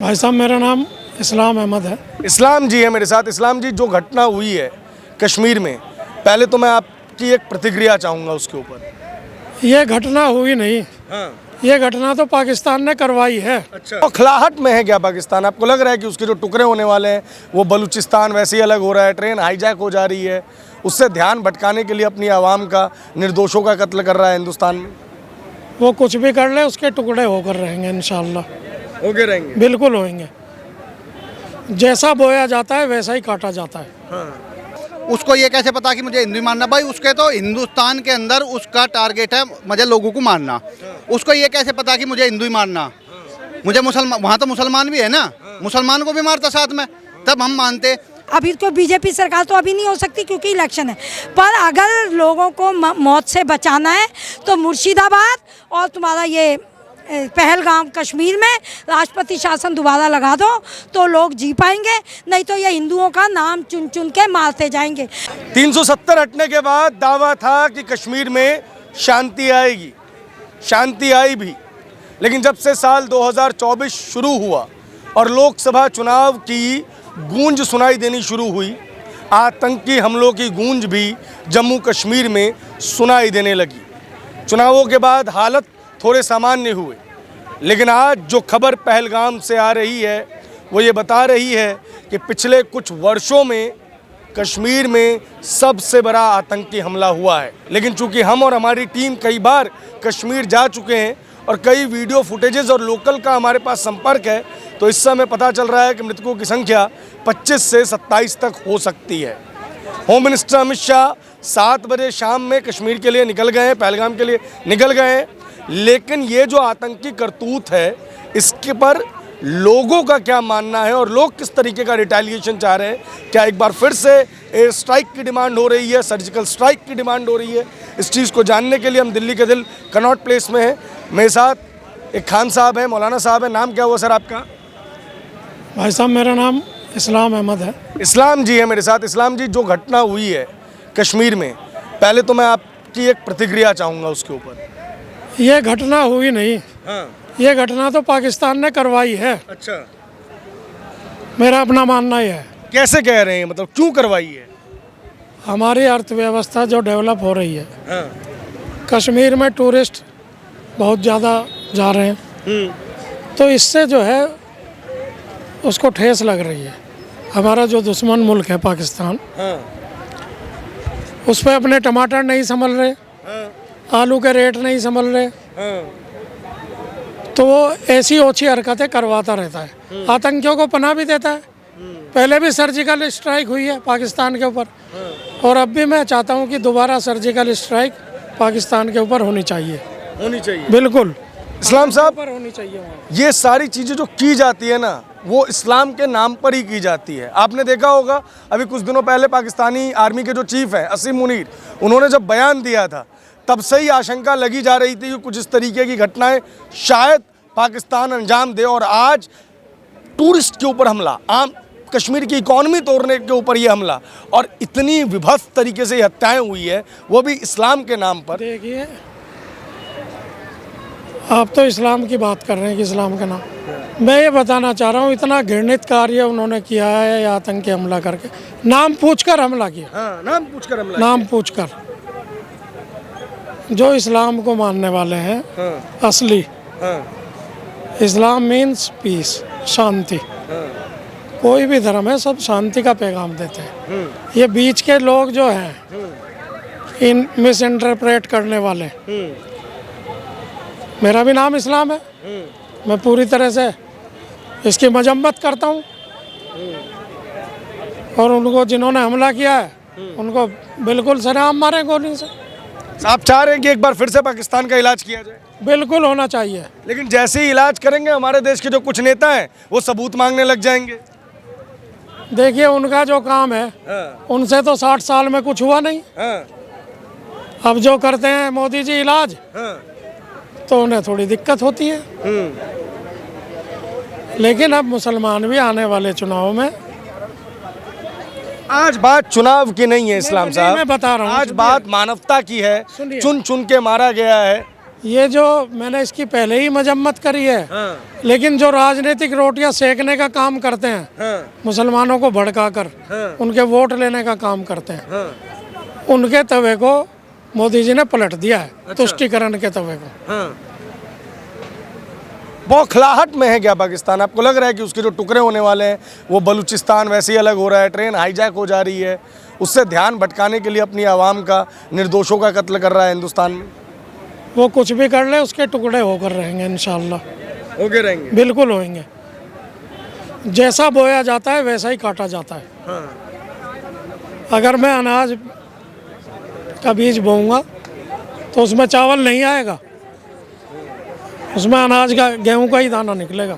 भाई साहब मेरा नाम इस्लाम अहमद है। इस्लाम जी है मेरे साथ। इस्लाम जी, जो घटना हुई है कश्मीर में, पहले तो मैं आपकी एक प्रतिक्रिया चाहूँगा उसके ऊपर। ये घटना हुई नहीं, हाँ। ये घटना तो पाकिस्तान ने करवाई है। अच्छा। और खिलाहट में है क्या पाकिस्तान? आपको लग रहा है कि उसके जो टुकड़े होने वाले हैं वो बलूचिस्तान वैसे ही अलग हो रहा है, ट्रेन हाईजैक हो जा रही है, उससे ध्यान भटकाने के लिए अपनी आवाम का, निर्दोषों का कत्ल कर रहा है हिंदुस्तान में? वो कुछ भी कर ले, उसके टुकड़े होकर रहेंगे इंशाल्लाह। होके रहेंगे? बिल्कुल होंगे। जैसा बोया जाता है वैसा ही काटा जाता है। हाँ। उसको ये कैसे पता कि मुझे हिंदू मानना? भाई उसके तो हिंदुस्तान के अंदर उसका टारगेट है मुझे लोगों को मारना। उसको ये कैसे पता कि मुझे हिंदू ही मारना? मुझे मुसलमान, वहाँ तो मुसलमान भी है ना, मुसलमान को भी मारता साथ में, तब हम मानते। अभी तो बीजेपी सरकार तो अभी नहीं हो सकती क्योंकि इलेक्शन है, पर अगर लोगों को मौत से बचाना है तो मुर्शिदाबाद और तुम्हारा ये पहलगाम कश्मीर में राष्ट्रपति शासन दोबारा लगा दो तो लोग जी पाएंगे, नहीं तो ये हिंदुओं का नाम चुन चुन के मारते जाएंगे। 370 हटने के बाद दावा था कि कश्मीर में शांति आएगी, शांति आई भी, लेकिन जब से साल 2024 शुरू हुआ और लोकसभा चुनाव की गूंज सुनाई देनी शुरू हुई, आतंकी हमलों की गूंज भी जम्मू कश्मीर में सुनाई देने लगी। चुनावों के बाद हालत थोड़े सामान्य हुए, लेकिन आज जो खबर पहलगाम से आ रही है वो ये बता रही है कि पिछले कुछ वर्षों में कश्मीर में सबसे बड़ा आतंकी हमला हुआ है। लेकिन चूंकि हम और हमारी टीम कई बार कश्मीर जा चुके हैं और कई वीडियो फुटेजेस और लोकल का हमारे पास संपर्क है, तो इस समय पता चल रहा है कि मृतकों की संख्या 25 से 27 तक हो सकती है। होम मिनिस्टर अमित शाह 7 बजे शाम में कश्मीर के लिए निकल गए हैं, पहलगाम के लिए निकल गए हैं, लेकिन ये जो आतंकी करतूत है इसके पर लोगों का क्या मानना है और लोग किस तरीके का रिटेलिएशन चाह रहे हैं? क्या एक बार फिर से एयर स्ट्राइक की डिमांड हो रही है, सर्जिकल स्ट्राइक की डिमांड हो रही है? इस चीज़ को जानने के लिए हम दिल्ली के दिल कनॉट प्लेस में हैं। मेरे साथ एक खान साहब हैं, मौलाना साहब हैं। नाम क्या हुआ सर आपका? भाई साहब मेरा नाम इस्लाम अहमद है। इस्लाम जी है मेरे साथ। इस्लाम जी, जो घटना हुई है कश्मीर में, पहले तो मैं आपकी एक प्रतिक्रिया चाहूँगा उसके ऊपर। ये घटना हुई नहीं, हाँ। ये घटना तो पाकिस्तान ने करवाई है। अच्छा। मेरा अपना मानना ही है। कैसे कह रहे हैं, मतलब क्यों करवाई है? हमारी अर्थव्यवस्था जो डेवलप हो रही है, हाँ। कश्मीर में टूरिस्ट बहुत ज़्यादा जा रहे हैं, तो इससे जो है उसको ठेस लग रही है। हमारा जो दुश्मन मुल्क है पाकिस्तान, हाँ। उस पर अपने टमाटर नहीं संभल रहे, हाँ। आलू के रेट नहीं संभल रहे, हाँ। तो वो ऐसी ओछी हरकतें करवाता रहता है, आतंकियों को पनाह भी देता है। पहले भी सर्जिकल स्ट्राइक हुई है पाकिस्तान के ऊपर, और अब भी मैं चाहता हूं कि दोबारा सर्जिकल स्ट्राइक पाकिस्तान के ऊपर होनी चाहिए। होनी चाहिए, बिल्कुल। इस्लाम साहब, पर होनी चाहिए वहाँ। ये सारी चीज़ें जो की जाती है ना, वो इस्लाम के नाम पर ही की जाती है। आपने देखा होगा अभी कुछ दिनों पहले पाकिस्तानी आर्मी के जो चीफ हैं असीम मुनीर, उन्होंने जब बयान दिया था तब से ही आशंका लगी जा रही थी कि कुछ इस तरीके की घटनाएं शायद पाकिस्तान अंजाम दे। और आज टूरिस्ट के ऊपर हमला, आम कश्मीर की इकॉनमी तोड़ने के ऊपर ये हमला, और इतनी विभत्स तरीके से ये हत्याएं हुई है, वो भी इस्लाम के नाम पर। देखिए, आप तो इस्लाम की बात कर रहे हैं कि इस्लाम का नाम, मैं ये बताना चाह रहा हूँ इतना घृणित कार्य उन्होंने किया है, या आतंकी हमला करके नाम पूछकर हमला किया। हाँ, नाम पूछकर हमला, नाम पूछकर। जो इस्लाम को मानने वाले हैं, हाँ। असली, हाँ। इस्लाम मीन्स पीस, शांति। हाँ। कोई भी धर्म है, सब शांति का पैगाम देते हैं। ये बीच के लोग जो हैं, इन मिस इंटरप्रेट करने वाले, मेरा भी नाम इस्लाम है, मैं पूरी तरह से इसकी मजम्मत करता हूँ, और उनको जिन्होंने हमला किया है उनको बिल्कुल सरेआम मारे गोली से। आप चाह रहे हैं कि एक बार फिर से पाकिस्तान का इलाज किया जाए? बिल्कुल होना चाहिए, लेकिन जैसे ही इलाज करेंगे हमारे देश के जो कुछ नेता हैं वो सबूत मांगने लग जाएंगे। देखिए उनका जो काम है, हाँ। उनसे तो 60 साल में कुछ हुआ नहीं। हाँ। अब जो करते हैं मोदी जी इलाज, हाँ। तो उन्हें थोड़ी दिक्कत होती है। लेकिन अब मुसलमान भी आने वाले चुनाव में, आज बात चुनाव की नहीं है इस्लाम साहब, मैं बता रहा हूँ, आज बात मानवता की है। सुनिए। चुन चुन के मारा गया है ये जो मैंने इसकी पहले ही मजम्मत करी है, लेकिन जो राजनीतिक रोटियां सेकने का काम करते हैं, मुसलमानों को भड़काकर उनके वोट लेने का काम करते हैं, उनके तवे को मोदी जी ने पलट दिया है। तुष्टिकरण के तवे को। बौखलाहट में है क्या पाकिस्तान? आपको लग रहा है कि उसके जो टुकड़े होने वाले हैं वो बलूचिस्तान वैसे ही अलग हो रहा है, ट्रेन हाईजैक हो जा रही है, उससे ध्यान भटकाने के लिए अपनी आवाम का, निर्दोषों का कत्ल कर रहा है हिंदुस्तान में? वो कुछ भी कर ले, उसके टुकड़े होकर रहेंगे इंशाल्लाह। होके रहेंगे? बिल्कुल होंगे। जैसा बोया जाता है वैसा ही काटा जाता है। अगर मैं अनाज का बीज बोऊंगा तो उसमें चावल नहीं आएगा, उसमें अनाज का, गेहूं का ही दाना निकलेगा।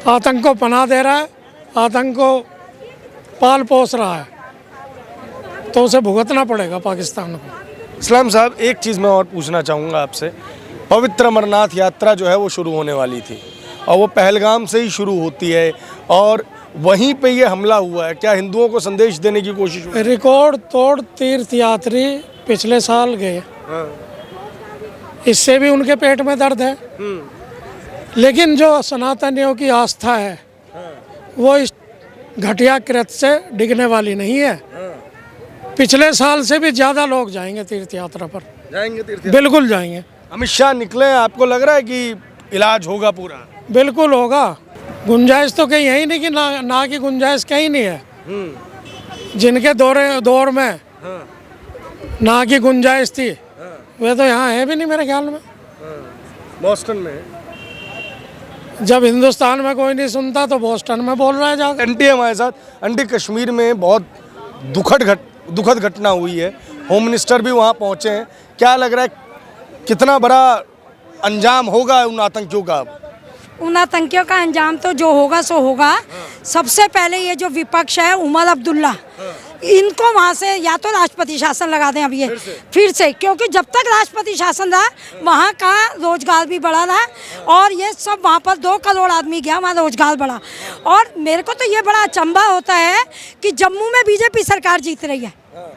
आतंक को पनाह दे रहा है, आतंक को पाल पोस रहा है, तो उसे भुगतना पड़ेगा पाकिस्तान को। इस्लाम साहब, एक चीज़ मैं और पूछना चाहूँगा आपसे। पवित्र अमरनाथ यात्रा जो है वो शुरू होने वाली थी और वो पहलगाम से ही शुरू होती है और वहीं पे ये हमला हुआ है। क्या हिंदुओं को संदेश देने की कोशिश हुई? रिकॉर्ड तोड़ तीर्थ यात्री पिछले साल गए, इससे भी उनके पेट में दर्द है। लेकिन जो सनातनियों की आस्था है वो इस घटिया कृत्य से डिगने वाली नहीं है। पिछले साल से भी ज़्यादा लोग जाएंगे तीर्थ यात्रा पर। जाएंगे तीर्थ? बिल्कुल जाएंगे। अमित शाह निकले हैं, आपको लग रहा है कि इलाज होगा पूरा? बिल्कुल होगा। गुंजाइश तो कहीं है ही नहीं कि ना की गुंजाइश कहीं नहीं है। जिनके दौर में ना की गुंजाइश थी वे तो यहाँ है भी नहीं मेरे ख्याल में। बोस्टन में? जब हिंदुस्तान में कोई नहीं सुनता तो बोस्टन में बोल रहा है जाकर। आंटी हमारे साथ। आंटी, कश्मीर में बहुत दुखद घटना हुई है, होम मिनिस्टर भी वहाँ पहुँचे हैं। क्या लग रहा है कितना बड़ा अंजाम होगा उन आतंकियों का? उन आतंकियों का अंजाम तो जो होगा सो होगा। सबसे पहले ये जो विपक्ष है, उमर अब्दुल्ला, इनको वहाँ से या तो राष्ट्रपति शासन लगा दें अब ये फिर से, क्योंकि जब तक राष्ट्रपति शासन रहा वहाँ का रोजगार भी बढ़ा रहा और ये सब वहाँ पर 2 करोड़ आदमी गया, वहाँ रोजगार बढ़ा। और मेरे को तो ये बड़ा अचंभा होता है कि जम्मू में बीजेपी सरकार जीत रही है,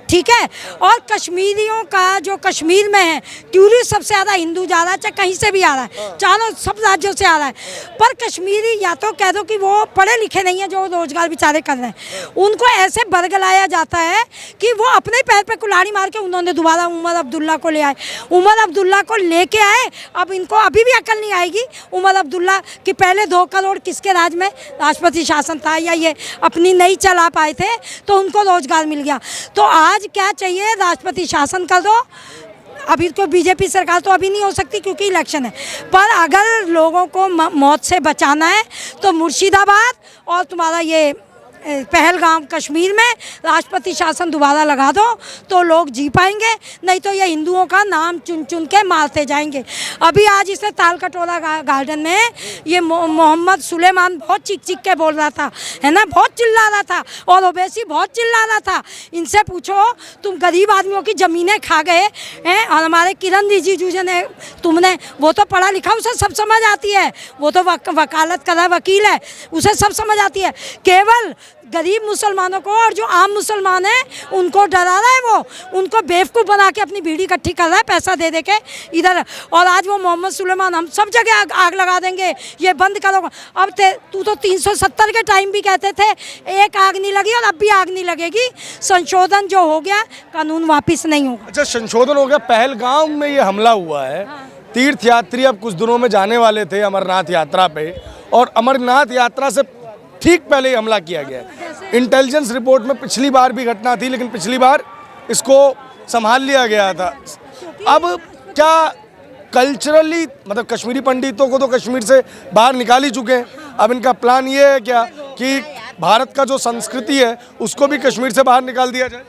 ठीक है, और कश्मीरियों का जो कश्मीर में है टूरिस्ट सबसे ज़्यादा हिंदू जा रहा है, चाहे कहीं से भी आ रहा है, चारों सब राज्यों से आ रहा है। पर कश्मीरी या तो कह दो कि वो पढ़े लिखे नहीं है, जो रोजगार बेचारे कर रहे हैं, उनको ऐसे बरगलाया जाता है कि वो अपने पैर पे कुल्हाड़ी मार के उन्होंने दोबारा उमर अब्दुल्ला को ले आए। उमर अब्दुल्ला को लेके आए, अब इनको अभी भी अकल नहीं आएगी उमर अब्दुल्ला कि पहले 2 करोड़ किसके राज में राष्ट्रपति शासन था या ये अपनी नहीं चला पाए थे तो उनको रोजगार मिल गया। तो आज क्या चाहिए? राष्ट्रपति शासन कर दो। अभी तो बीजेपी सरकार तो अभी नहीं हो सकती क्योंकि इलेक्शन है, पर अगर लोगों को मौत से बचाना है तो मुर्शिदाबाद और तुम्हारा ये पहलगाम कश्मीर में राष्ट्रपति शासन दोबारा लगा दो तो लोग जी पाएंगे, नहीं तो ये हिंदुओं का नाम चुन चुन के मारते जाएंगे। अभी आज इसे तालकटोरा गार्डन में ये मोहम्मद सुलेमान बहुत चीख के बोल रहा था, है ना, बहुत चिल्ला रहा था, और ओवैसी बहुत चिल्ला रहा था। इनसे पूछो तुम गरीब आदमियों की ज़मीनें खा गए हैं, और हमारे किरण रिजिजू जी ने, तुमने, वो तो पढ़ा लिखा, उसे सब समझ आती है, वो तो वकालत कर रहा वकील है, उसे सब समझ आती है। केवल गरीब मुसलमानों को और जो आम मुसलमान हैं उनको डरा रहा है, वो उनको बेवकूफ़ बना के अपनी भीड़ इकट्ठी कर रहा है पैसा दे के इधर। और आज वो मोहम्मद सुलेमान हम सब जगह आग लगा देंगे, ये बंद करो। अब तू तो 370 के टाइम भी कहते थे एक आग नहीं लगी और अब भी आग नहीं लगेगी। संशोधन जो हो गया कानून वापस नहीं होगा। अच्छा, संशोधन हो गया। पहलगाम में ये हमला हुआ है। तीर्थ यात्री अब कुछ दिनों में जाने वाले थे अमरनाथ यात्रा पे, और अमरनाथ यात्रा से ठीक पहले ही हमला किया गया। इंटेलिजेंस रिपोर्ट में पिछली बार भी घटना थी, लेकिन पिछली बार इसको संभाल लिया गया था। अब क्या कल्चरली, मतलब कश्मीरी पंडितों को तो कश्मीर से बाहर निकाल ही चुके हैं, अब इनका प्लान ये है क्या कि भारत का जो संस्कृति है उसको भी कश्मीर से बाहर निकाल दिया जाए?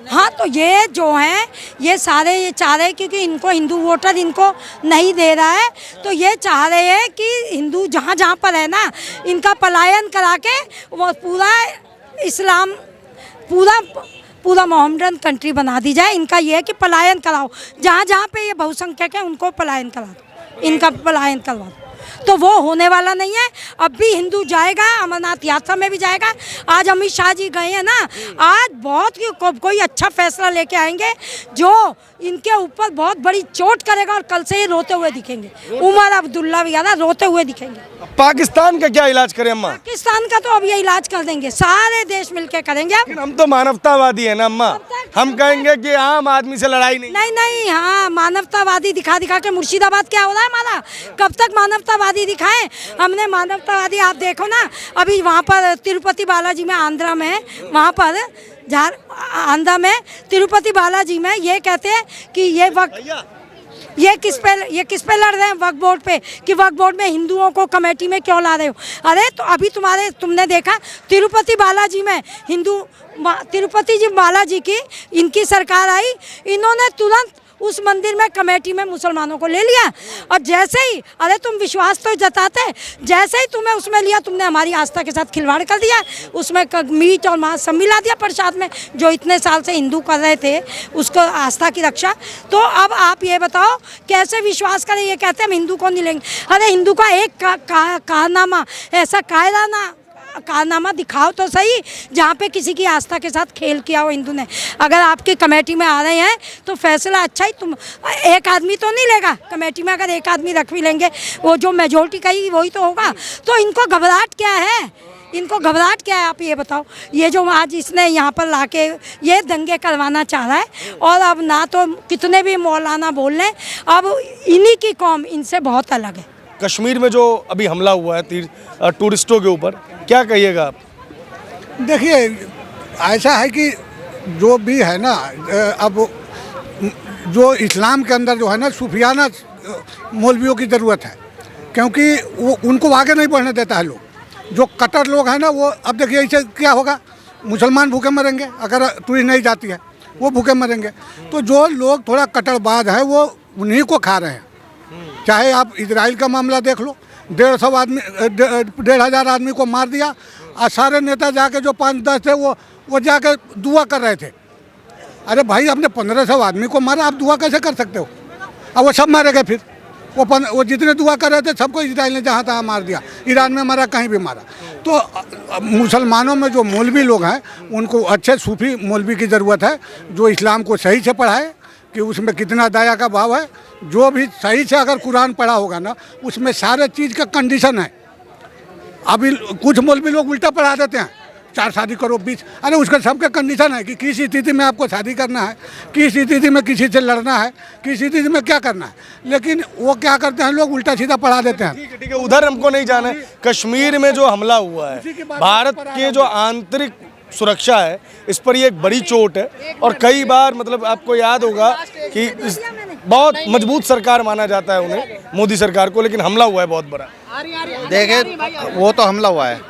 हाँ, तो ये जो हैं ये सारे ये चाह रहे हैं, क्योंकि इनको हिंदू वोटर इनको नहीं दे रहा है, तो ये चाह रहे हैं कि हिंदू जहाँ जहाँ पर है ना इनका पलायन करा के वो पूरा इस्लाम पूरा मोहम्मडन कंट्री बना दी जाए। इनका ये है कि पलायन कराओ, जहाँ जहाँ पे ये बहुसंख्यक है उनको पलायन करा दो, इनका पलायन करवा दो। तो वो होने वाला नहीं है। अब भी हिंदू जाएगा, अमरनाथ यात्रा में भी जाएगा। आज अमित शाह जी गए हैं ना, आज बहुत कोई अच्छा फैसला लेके आएंगे जो इनके ऊपर बहुत बड़ी चोट करेगा और कल से ही रोते हुए दिखेंगे। उमर अब्दुल्ला वगैरह रोते हुए दिखेंगे। पाकिस्तान का क्या इलाज करें अम्मा? पाकिस्तान का तो अब ये इलाज कर देंगे, सारे देश मिलके करेंगे। अब लेकिन हम तो मानवतावादी है ना अम्मा, हम कहेंगे कि आम आदमी से लड़ाई नहीं। नहीं, हाँ मानवतावादी दिखा के मुर्शिदाबाद क्या हो रहा है हमारा? कब तक मानवतावादी दिखाएं? हमने मानवतावादी, आप देखो ना अभी वहाँ पर तिरुपति बालाजी में, आंध्रा में, वहाँ पर आंध्रा में तिरुपति बालाजी में ये कहते हैं कि ये किस पे लड़ रहे हैं वक्फ बोर्ड पे, कि वक्फ बोर्ड में हिंदुओं को कमेटी में क्यों ला रहे हो? अरे तो अभी तुमने देखा तिरुपति बालाजी में तिरुपति जी बालाजी की इनकी सरकार आई, इन्होंने तुरंत उस मंदिर में कमेटी में मुसलमानों को ले लिया। और जैसे ही, अरे तुम विश्वास तो जताते, जैसे ही तुम्हें उसमें लिया, तुमने हमारी आस्था के साथ खिलवाड़ कर दिया। उसमें मीट और मांस सब मिला दिया प्रसाद में, जो इतने साल से हिंदू कर रहे थे उसको आस्था की रक्षा। तो अब आप ये बताओ कैसे विश्वास करें? ये कहते हैं हम हिंदू को नहीं लेंगे। अरे हिंदू का एक कारनामा, ऐसा कारनामा दिखाओ तो सही जहाँ पे किसी की आस्था के साथ खेल किया हो हिंदू ने। अगर आपकी कमेटी में आ रहे हैं तो फैसला अच्छा ही, तुम एक आदमी तो नहीं लेगा कमेटी में। अगर एक आदमी रख भी लेंगे, वो जो मेजोरिटी कही वही तो होगा। तो इनको घबराहट क्या है? इनको घबराहट क्या है आप ये बताओ? ये जो आज इसने यहाँ पर लाके ये दंगे करवाना चाह रहा है, और अब ना तो कितने भी मौलाना बोल लें, अब इन्हीं की कौम इनसे बहुत अलग है। कश्मीर में जो अभी हमला हुआ है टूरिस्टों के ऊपर, क्या कहिएगा आप? देखिए ऐसा है कि जो भी है ना, अब जो इस्लाम के अंदर जो है ना सूफियाना मौलवियों की ज़रूरत है, क्योंकि वो उनको आगे नहीं बढ़ने देता है लोग। जो कट्टर लोग हैं ना, वो अब देखिए इससे क्या होगा, मुसलमान भूखे मरेंगे अगर टूरिस्ट नहीं जाती है, वो भूखे मरेंगे। तो जो लोग थोड़ा कट्टरबाज है वो उन्हीं को खा रहे हैं। चाहे आप इजराइल का मामला देख लो, 1,500 आदमी को मार दिया, और सारे नेता जाके जो 5-10 थे वो जाके दुआ कर रहे थे। अरे भाई, हमने 1,500 आदमी को मारा, आप दुआ कैसे कर सकते हो? अब वो सब मारे गए। फिर वो जितने दुआ कर रहे थे सबको इजराइल ने जहाँ तहाँ मार दिया, ईरान में मारा, कहीं भी मारा। तो मुसलमानों में जो मौलवी लोग हैं उनको अच्छे सूफी मौलवी की ज़रूरत है, जो इस्लाम को सही से पढ़ाए कि उसमें कितना दया का भाव है। जो भी सही से अगर कुरान पढ़ा होगा ना, उसमें सारे चीज़ का कंडीशन है। अभी कुछ मौलवी लोग उल्टा पढ़ा देते हैं, 4 शादी करो 20। अरे उसका सबका कंडीशन है कि किस स्थिति में आपको शादी करना है, किस स्थिति में किसी से लड़ना है, किस स्थिति में क्या करना है। लेकिन वो क्या करते हैं, लोग उल्टा सीधा पढ़ा देते हैं। ठीक है, उधर हमको नहीं जाना है। कश्मीर में जो हमला हुआ है, भारत के जो आंतरिक सुरक्षा है, इस पर ये एक बड़ी चोट है। और कई बार मतलब आपको याद होगा कि बहुत मजबूत सरकार माना जाता है उन्हें, मोदी सरकार को, लेकिन हमला हुआ है बहुत बड़ा। देखिए वो तो हमला हुआ है,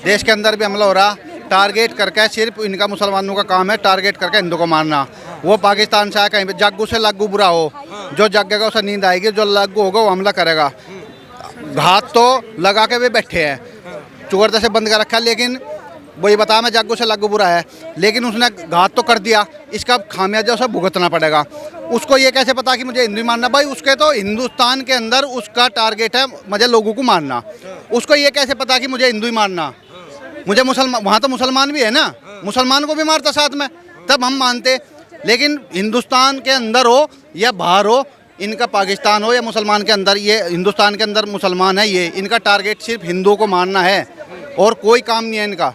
देश के अंदर भी हमला हो रहा, टारगेट करके। सिर्फ इनका मुसलमानों का काम है टारगेट करके हिंदू को मारना। वो पाकिस्तान से आया कहीं पे, जागू से लागू बुरा हो, जो जागेगा उसे नींद आएगी, जो लागू होगा वो हमला करेगा। घात तो लगा के भी बैठे हैं, चोर से बंद कर रखा है, लेकिन वही बता, मैं जागू से लागू बुरा है, लेकिन उसने घात तो कर दिया, इसका खामियाजा उसे भुगतना पड़ेगा। उसको ये कैसे पता कि मुझे हिंदू मानना? भाई उसके तो हिंदुस्तान के अंदर उसका टारगेट है मुझे लोगों को मारना। उसको ये कैसे पता कि मुझे हिंदू ही मारना? मुझे मुसलमान, वहाँ तो मुसलमान भी है ना, मुसलमान को भी मारता साथ में, तब हम मानते। लेकिन हिंदुस्तान के अंदर हो या बाहर हो, इनका पाकिस्तान हो या मुसलमान के अंदर, ये हिंदुस्तान के अंदर मुसलमान है, ये इनका टारगेट सिर्फ हिंदुओं को मारना है और कोई काम नहीं है इनका।